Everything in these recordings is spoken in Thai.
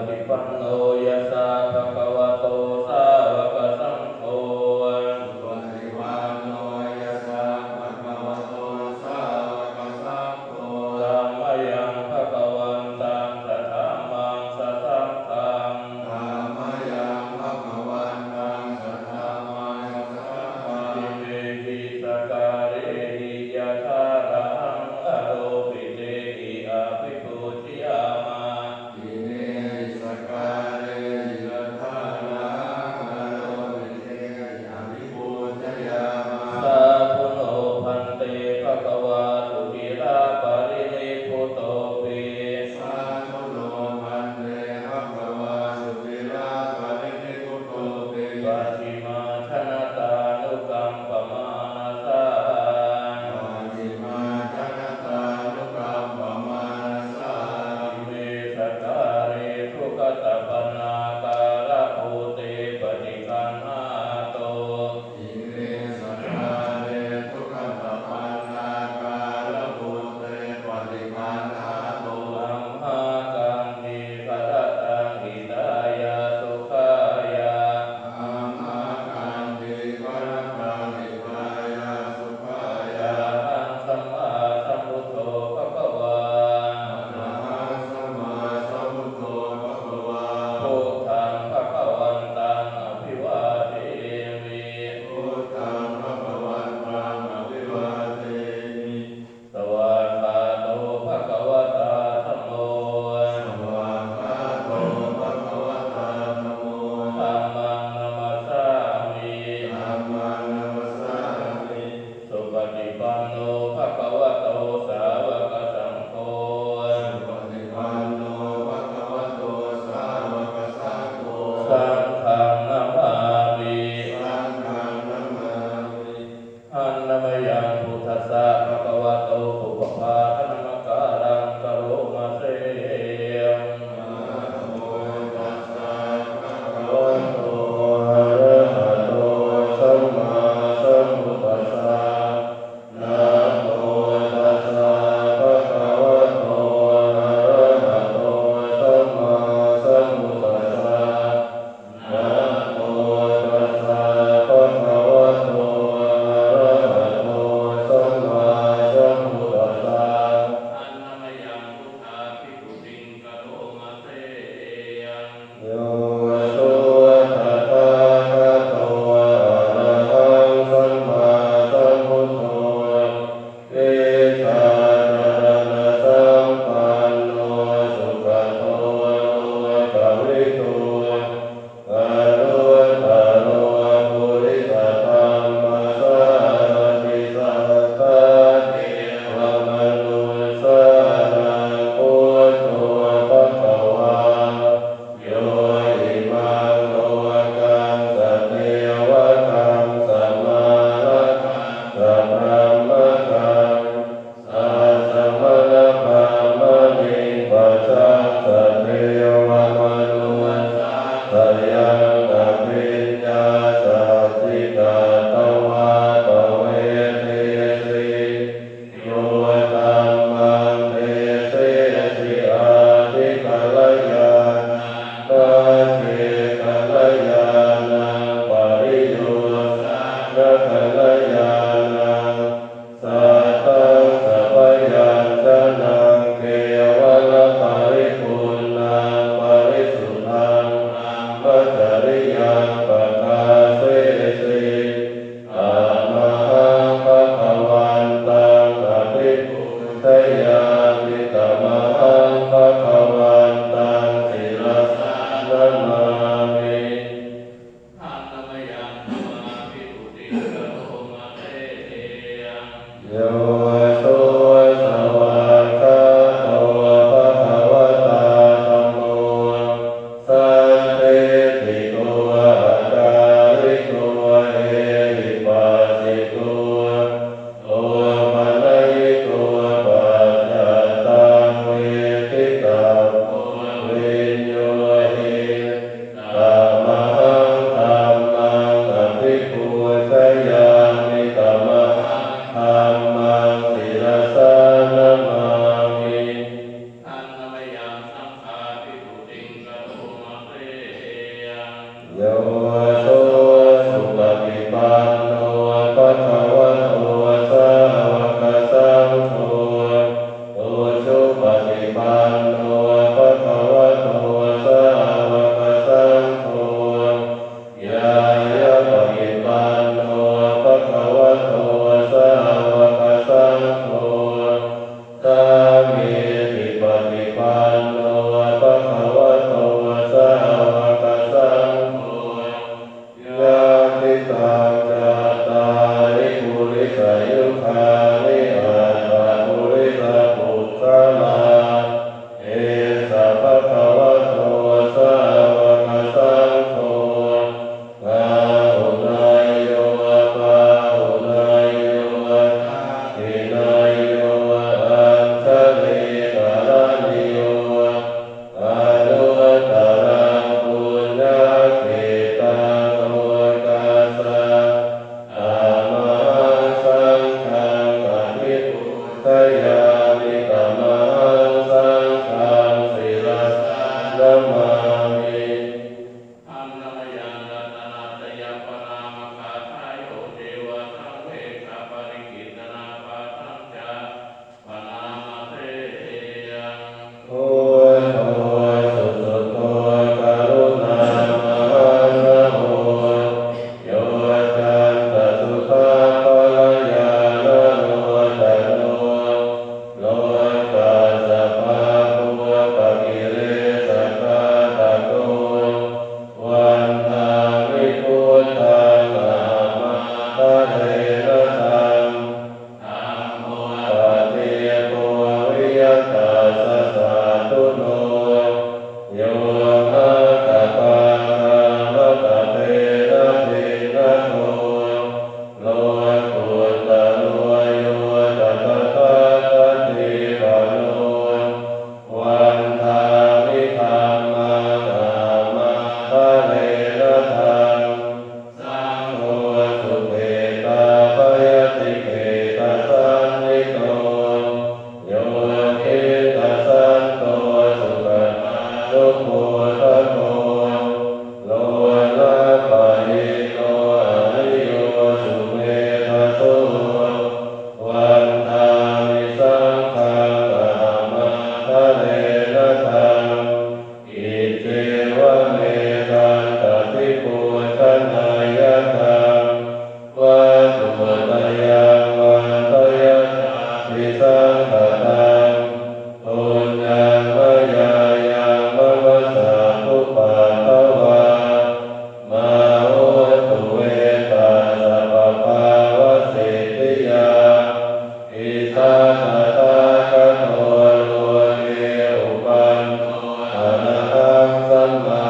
ฏิปันโนยัสสะภะคะวะโตสาวกสังโฆสุปฏิปันโนยัสสะภะคะวะโตสาวกสังโฆธัมมยังภะคะวันตังสะธัมมังสะสังฆังธัมมยังภะคะวันตังสะธัมมังสะสังฆังอิเมหิสการะหิยะถารังอโรปิเตหิอาภิปูชยามาอิเมหิสการะ ทโตโลละปะหิโตอริโยสุเมธะโตวันทามิสังฆังอะหัมมาทะเลนะทังอิเจวะเมตันตติปุชนายตังวัตุตยังวันตยัสสิสังฆตังปุญญังมยายังมะวะสาธุปัสสวะมาโหตุเวตาสัพพะวะสิทธิยาอิทัตตะกะโตโลเกอุปันโนอะระหังสัมมา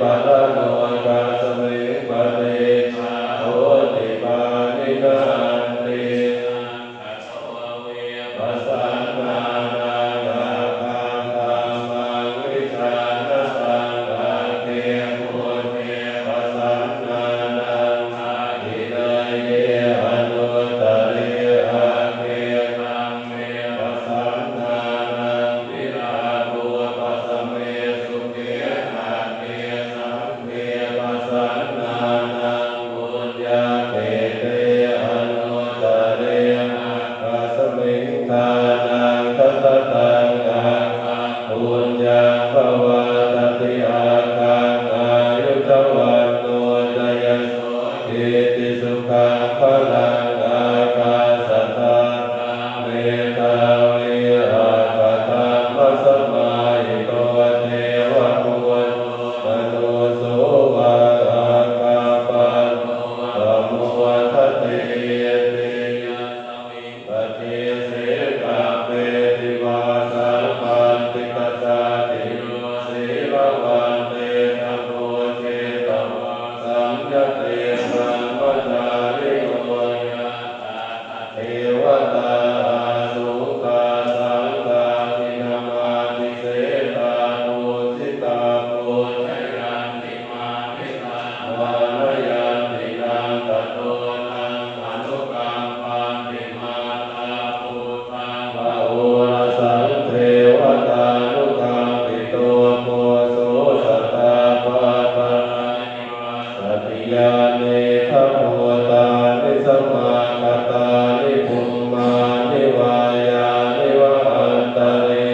ปัลโนกาสมิงปฏิชาโหติปานินาติปัสสันนานานาคาธรรมังวิชาณสังฆาเกปุเทปัสสันนานานาทิเนเยอนุตตริอาเกตัมเมปัสสันนานังวิราโภปัสสเมสุเกนาเกสัมเมปัสสันนานังปุญญาเตเตอนุตตริอาปัสสมิงทานังทัตตังอาคังปุญญาภวะตติอาคังอายุตวันโนจยโสอิติสุขังพลังอาคาสัทธาเมตาวิอาคาธรรมสมาหิโตเทวปุณโญมโนโสวะอาคาปันโนธรรมวัฏเตติยัสมิงปฏิเสกาเปติวาสัมปันติกัสสาติโยสีลวันเตธัมโมเจตวาสัมยเตสัมปจาริโยยะตาเทวตาสุตาสังฆาทินามาติเสตาปุจิตาปุชยันติมามิตาวานยันตินังตโตนังอนุกัมปันติมาตาพุทธังวะโอระสังเทวตานุกัมปิโตโพโสสัตตาปะปะนิวาสติยาเนทะโพตานิสมาคตานิภูมานิวายานิวะอันตริ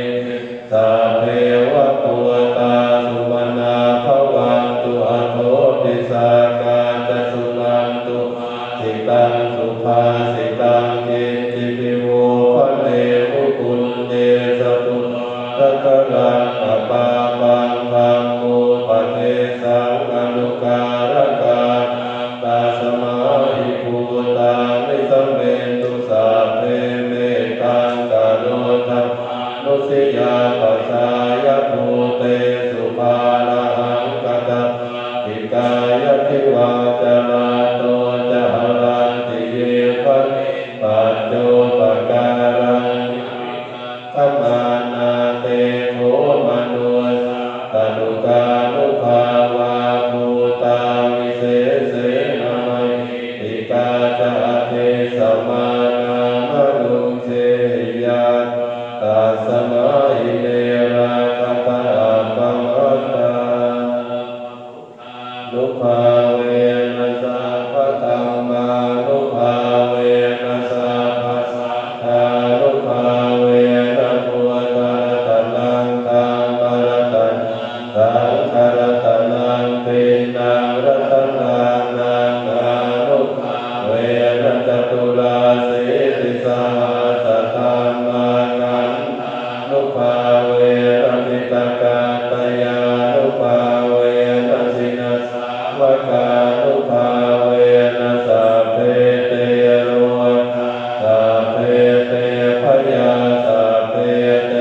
สัพเพวะปุตาสุมนาภวันตุอโทติสาการจะสุนันตุมาสิตังสุภาสิตังกินติปิโวภเนมุคุลเตสตุตัคลังอปาปังธัมโมปเทสังอนุการกานังตาสมาหิภูตานิสัมเมตุสัพเพเมตังกโรธัมมานุสิยาปัสสายภูเตสุภาละหังกตติกายทิวาจนาโตจะหรันติเยปนิปัจโจปการังธรรมานาเตโภมนุสตนุกานุภาวาภูตาวิเศษเสนามิติกาจะเทสมานา นุเชยาตัสมาหิเนราคตาปัมมัตตานุภาเวนัสสะภะธัมมานุภาเวนัสสะภะสังฆานุภาเวนะพุทธะตนังธัมมะรตนังสังฆรตนังตินังรัตนังนังอนุภาเวนะจตุราสีติสหัสสะธัมมาคันธานุภาเวนะปิตกาตยานุภาเวนะสินัสสาวกานุภาเวนะสัพเพเตโรนะสัพเพเตพยาสัพเพเต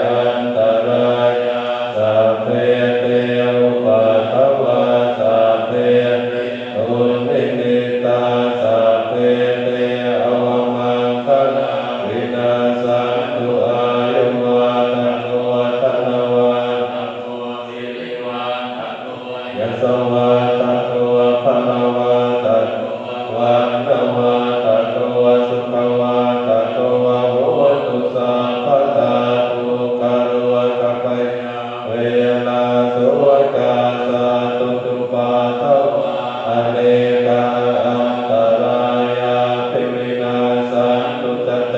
อันตรายาสัพเพเตอุปัฏฐวาสัพเพเตอุนิมิตตาสัพเพเตอวมังคลาวินาสันตุอายุวันโนธนวันโนสิริวันโนยสวันโนพลวันโนวันนวันโนสุขวันโนโหตุสัพพตาตุกโรกัปยาเวลาสุวกาสาตุตุปาทวะอเนกาอันตรายาภิวินาสันตุจเต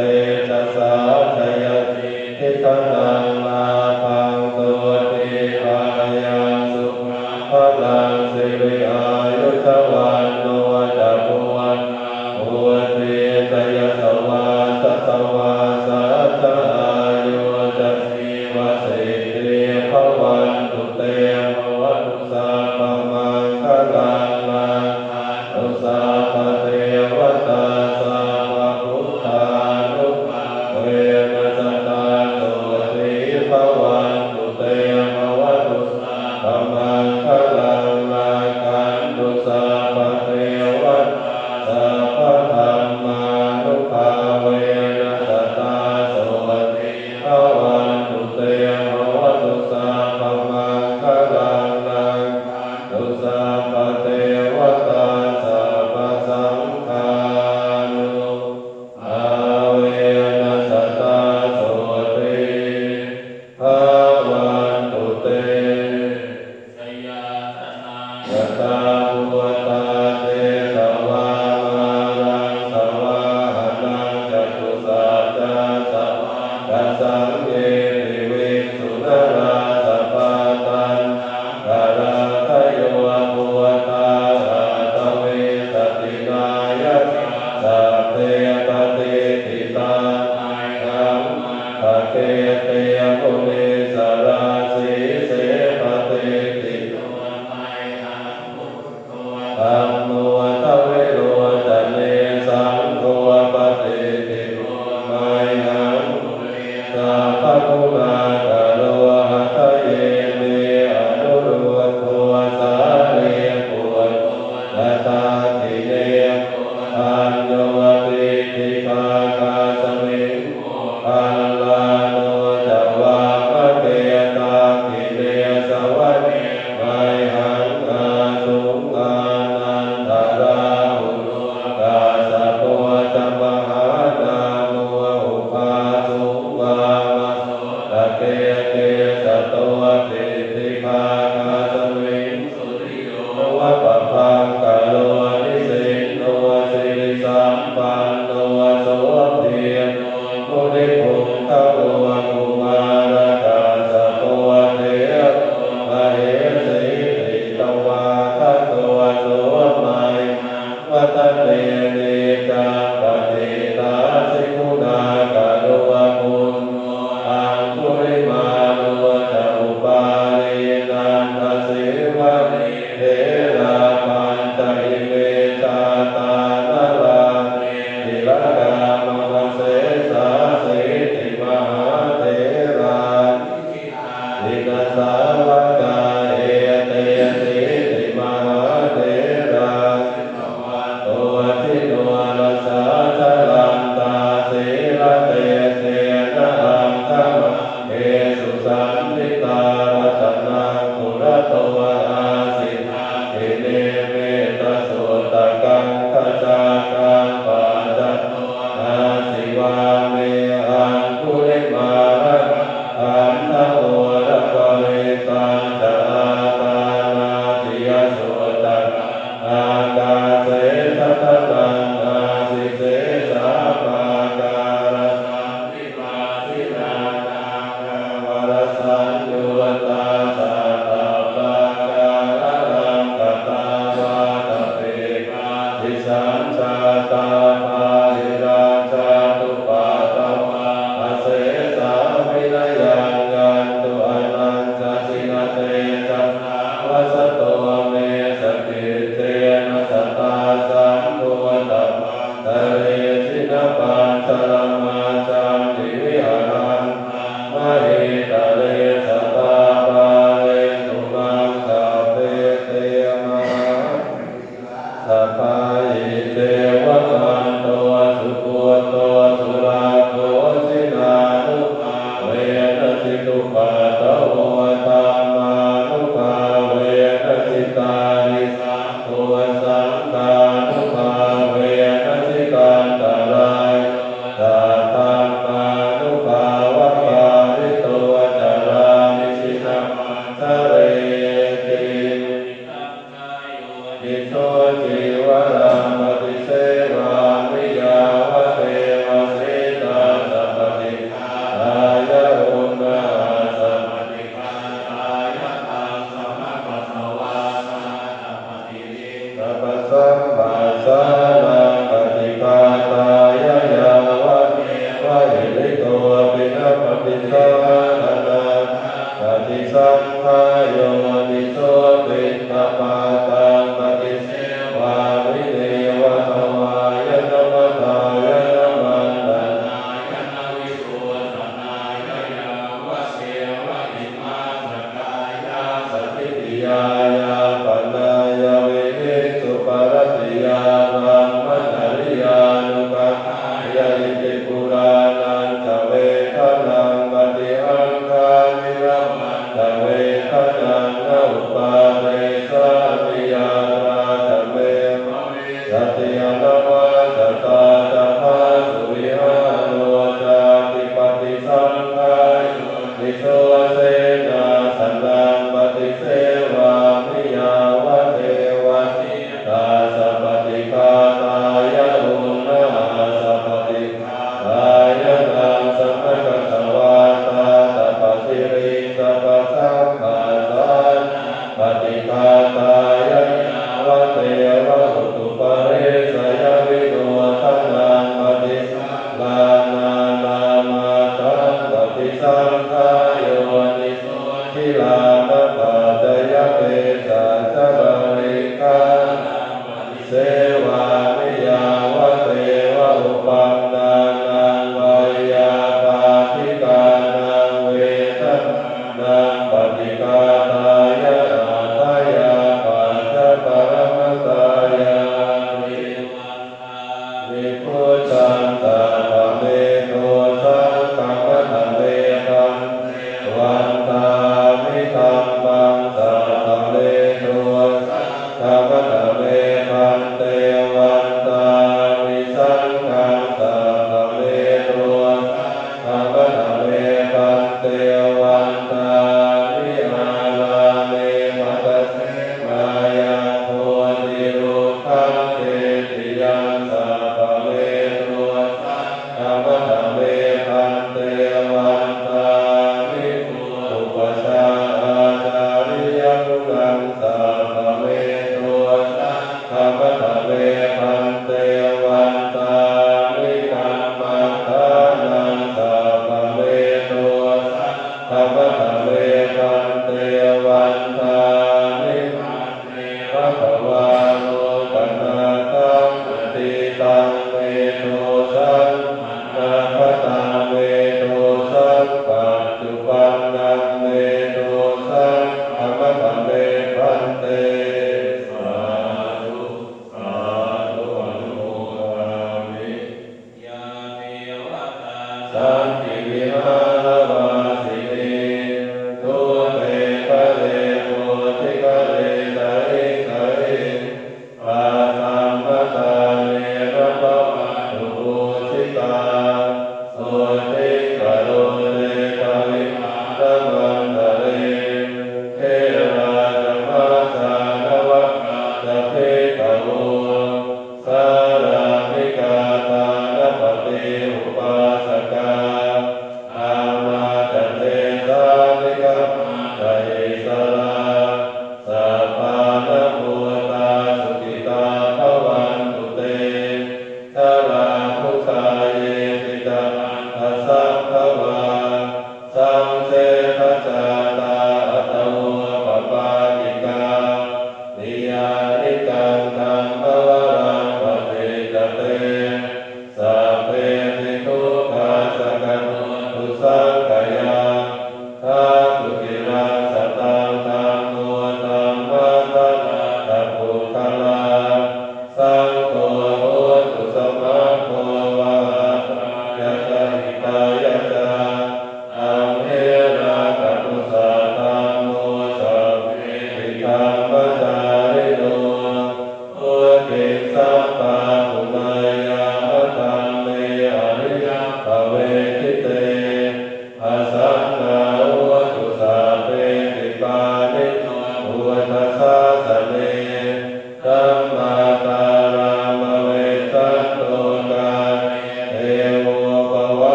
ชะสาชยติทิฏนังลาภังโสติภายังสุขังพลังสิริอายุทวันโนจะภูวันโอเทตยสวาสสวาสัจอายุจะสีวสิริภวันตุเตภวัตุสาพมังคลังลังตุสาพเทวตาสาวะพุทธานุภาเวนัสตาโตสีภวันตุเตภวัตุสาพมังคลัง สิวะนิเทระปัญจอิเมตาตานาลาติลกามวเสสาสิติมหาเถราตินาสาวกาเอเตติติมหาเถราโตทิโนรัสสาจลันตาสีลเตเสนะอังคัมเอสุสันติตารัตนังปุระโตอาสิเอเนเมตสุตกังขจาคังปัจจโนอาสิวาเมอังคุลิมาระอันทโตระปริตังจาตานาติยสุตกังอากาเสทัตตังอาสิเสสาปาการังวิมาสินานังวรสัญโยตาสัตตปาการังกตาวาตเปกาทิสัญชาตาภาหิราชาตุปาตวาอเสสาวินยังยันตุอนันจสินเตจันนาวัสโตเมสกิเตนะสตาสัมโพธัมมังทะเลสินปัญชรมาจันติวิหารันมหิตะเลสตาปาเลตุมังคาเปเตมะสัพพาหิเตวะมันโตสุโกโตสุราโคสินานุภาเวนะสิตุปะตะโวธัมมานุภาเวนะสิตานิสังโฆสังฆานุภาเวนะสิกันตรายตาธัมมานุภาวะปาริโตจารามิสินามังทะเรตินิโสจิวรังปฏิเสวามิยาวะเทวสิตาสัพพติกายะโอนาสัพพติกายะตังสัมมาปัสสวาสาสัพพติลิสัพพสัมมาสานังปฏิปาตายะยาวะเมวะหิริโตปินะปฏิสังฆนาปฏิสังขายโยนิโสติตปาตังปฏิเสวาวิเนวะทวายะนะมะทายะนะมันดานายะนะวิโสทนายะยาวะเสวะอิมาสกายาสติติยายาปัญญายาเวหิสุปรติยารังมณริยานุกขายาอิติปุรานันทเวทนังปฏิหังคามิรัมมันทเวทนังนะอุปาเทสามิยาราชเมสัตยานามาสตาตภาสุวิหารโนจาติปฏิสังขายนิโสเสนาสนังปฏิเสวามิยาวะเทวะสิตาสัพพติกาตายะอุณนาสัพพติกายะนังสัมภะคะตวาตาสัพพสิริสัพพสัมมาสานังปฏิกาตายะยาวะเทวะอุตุปะเรสยวิโนทันนังปฏิสังลานานามาตังปฏิสังขายโยนิโสทิลานะปัจจยเปสัจจบริกานังปฏิเสวามิยาวะเทวะอุปันนานังวายาปาทิกานังเวทนังปฏิกาตายะอาทายาปัจจปรมตาย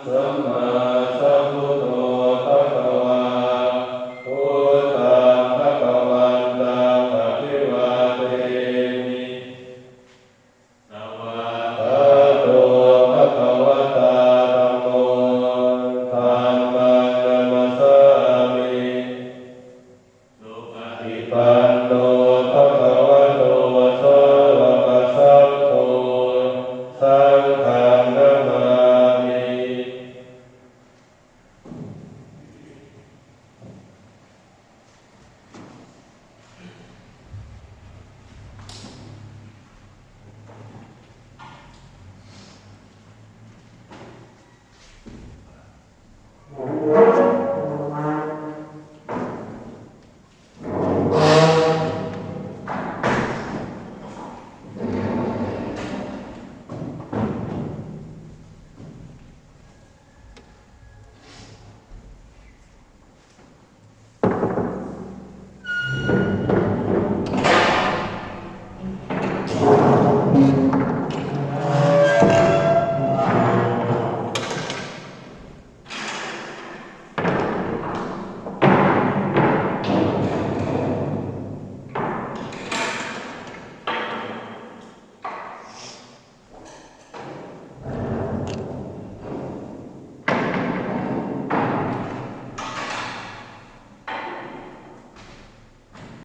สัมมาสัมพุทโธภะคะวาพุทธังภะคะวันตังอภิวาเทมินะวะตะโตภะคะวะตาธัมโมธัมมังนัมสสามิสุปฏิปันโนภะคะวะโตสาวกสังโฆสังฆั